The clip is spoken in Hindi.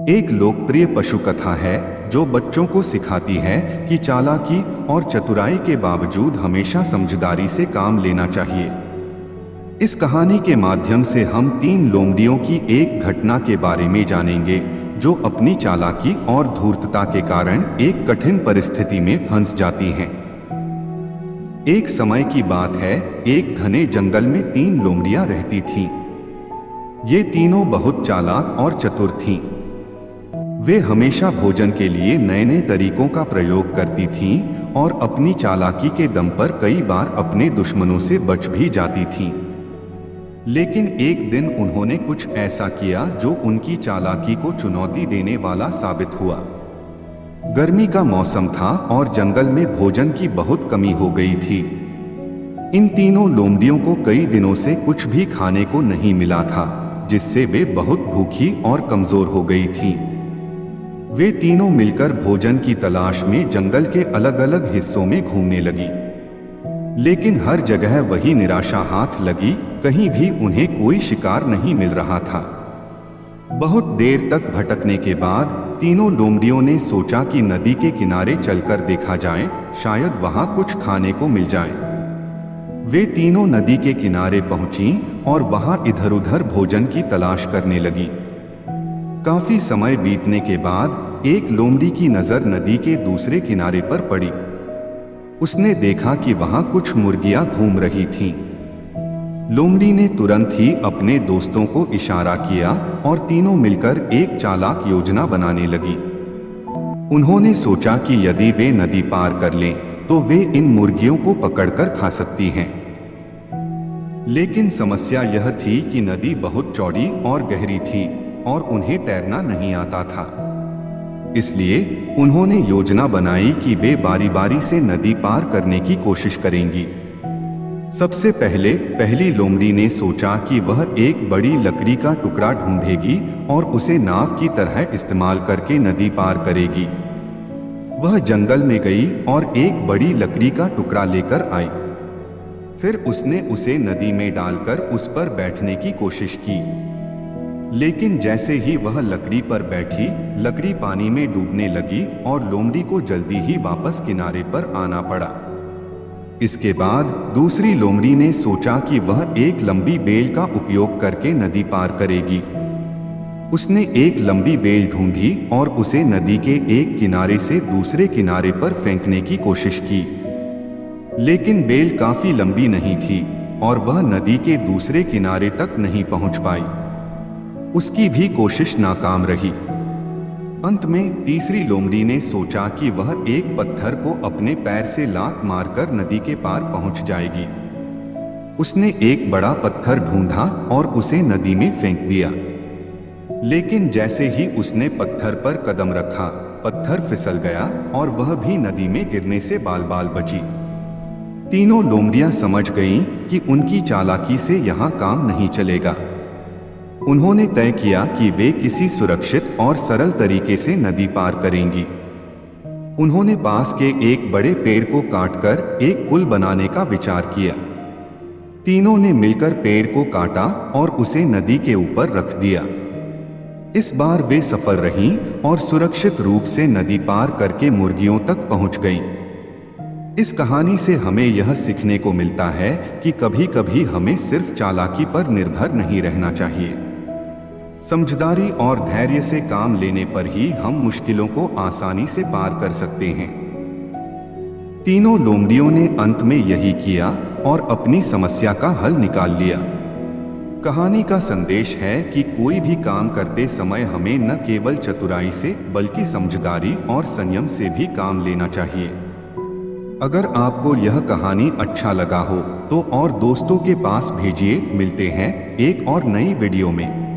एक लोकप्रिय पशु कथा है जो बच्चों को सिखाती है कि चालाकी और चतुराई के बावजूद हमेशा समझदारी से काम लेना चाहिए। इस कहानी के माध्यम से हम 3 लोमड़ियों की एक घटना के बारे में जानेंगे जो अपनी चालाकी और धूर्तता के कारण एक कठिन परिस्थिति में फंस जाती हैं। एक समय की बात है, एक घने जंगल में 3 लोमड़ियां रहती थीं। ये तीनों बहुत चालाक और चतुर थीं। वे हमेशा भोजन के लिए नए नए तरीकों का प्रयोग करती थीं और अपनी चालाकी के दम पर कई बार अपने दुश्मनों से बच भी जाती थीं। लेकिन एक दिन उन्होंने कुछ ऐसा किया जो उनकी चालाकी को चुनौती देने वाला साबित हुआ। गर्मी का मौसम था और जंगल में भोजन की बहुत कमी हो गई थी। इन तीनों लोमड़ियों को कई दिनों से कुछ भी खाने को नहीं मिला था, जिससे वे बहुत भूखी और कमजोर हो गई थीं। वे तीनों मिलकर भोजन की तलाश में जंगल के अलग अलग हिस्सों में घूमने लगी, लेकिन हर जगह वही निराशा हाथ लगी। कहीं भी उन्हें कोई शिकार नहीं मिल रहा था। बहुत देर तक भटकने के बाद तीनों लोमड़ियों ने सोचा कि नदी के किनारे चलकर देखा जाए, शायद वहां कुछ खाने को मिल जाए। वे तीनों नदी के किनारे पहुंची और वहां इधर उधर भोजन की तलाश करने लगी। काफी समय बीतने के बाद एक लोमड़ी की नजर नदी के दूसरे किनारे पर पड़ी। उसने देखा कि वहां कुछ मुर्गियां घूम रही थीं। लोमड़ी ने तुरंत ही अपने दोस्तों को इशारा किया और तीनों मिलकर एक चालाक योजना बनाने लगी। उन्होंने सोचा कि यदि वे नदी पार कर लें तो वे इन मुर्गियों को पकड़कर खा सकती हैं। लेकिन समस्या यह थी कि नदी बहुत चौड़ी और गहरी थी और उन्हें तैरना नहीं आता था। इसलिए उन्होंने योजना बनाई कि वे बारी बारी से नदी पार करने की कोशिश करेंगी। सबसे पहले पहली लोमड़ी ने सोचा कि वह एक बड़ी लकड़ी का टुकड़ा ढूंढेगी और उसे नाव की तरह इस्तेमाल करके नदी पार करेगी। वह जंगल में गई और एक बड़ी लकड़ी का टुकड़ा लेकर आई। फिर उसने उसे नदी में डालकर उस पर बैठने की कोशिश की, लेकिन जैसे ही वह लकड़ी पर बैठी, लकड़ी पानी में डूबने लगी और लोमड़ी को जल्दी ही वापस किनारे पर आना पड़ा। इसके बाद दूसरी लोमड़ी ने सोचा कि वह एक लंबी बेल का उपयोग करके नदी पार करेगी। उसने एक लंबी बेल ढूंढी और उसे नदी के एक किनारे से दूसरे किनारे पर फेंकने की कोशिश की, लेकिन बेल काफी लंबी नहीं थी और वह नदी के दूसरे किनारे तक नहीं पहुंच पाई। उसकी भी कोशिश नाकाम रही। अंत में तीसरी लोमड़ी ने सोचा कि वह एक पत्थर को अपने पैर से लात मारकर नदी के पार पहुंच जाएगी। उसने एक बड़ा पत्थर ढूंढा और उसे नदी में फेंक दिया, लेकिन जैसे ही उसने पत्थर पर कदम रखा, पत्थर फिसल गया और वह भी नदी में गिरने से बाल बाल बची। तीनों लोमड़ियां समझ गईं कि उनकी चालाकी से यहाँ काम नहीं चलेगा। उन्होंने तय किया कि वे किसी सुरक्षित और सरल तरीके से नदी पार करेंगी। उन्होंने पास के एक बड़े पेड़ को काटकर एक पुल बनाने का विचार किया। तीनों ने मिलकर पेड़ को काटा और उसे नदी के ऊपर रख दिया। इस बार वे सफल रहीं और सुरक्षित रूप से नदी पार करके मुर्गियों तक पहुंच गईं। इस कहानी से हमें यह सीखने को मिलता है कि कभी कभी हमें सिर्फ चालाकी पर निर्भर नहीं रहना चाहिए। समझदारी और धैर्य से काम लेने पर ही हम मुश्किलों को आसानी से पार कर सकते हैं। तीनों लोमड़ियों ने अंत में यही किया और अपनी समस्या का हल निकाल लिया। कहानी का संदेश है कि कोई भी काम करते समय हमें न केवल चतुराई से बल्कि समझदारी और संयम से भी काम लेना चाहिए। अगर आपको यह कहानी अच्छा लगा हो तो और दोस्तों के पास भेजिए। मिलते हैं एक और नई वीडियो में।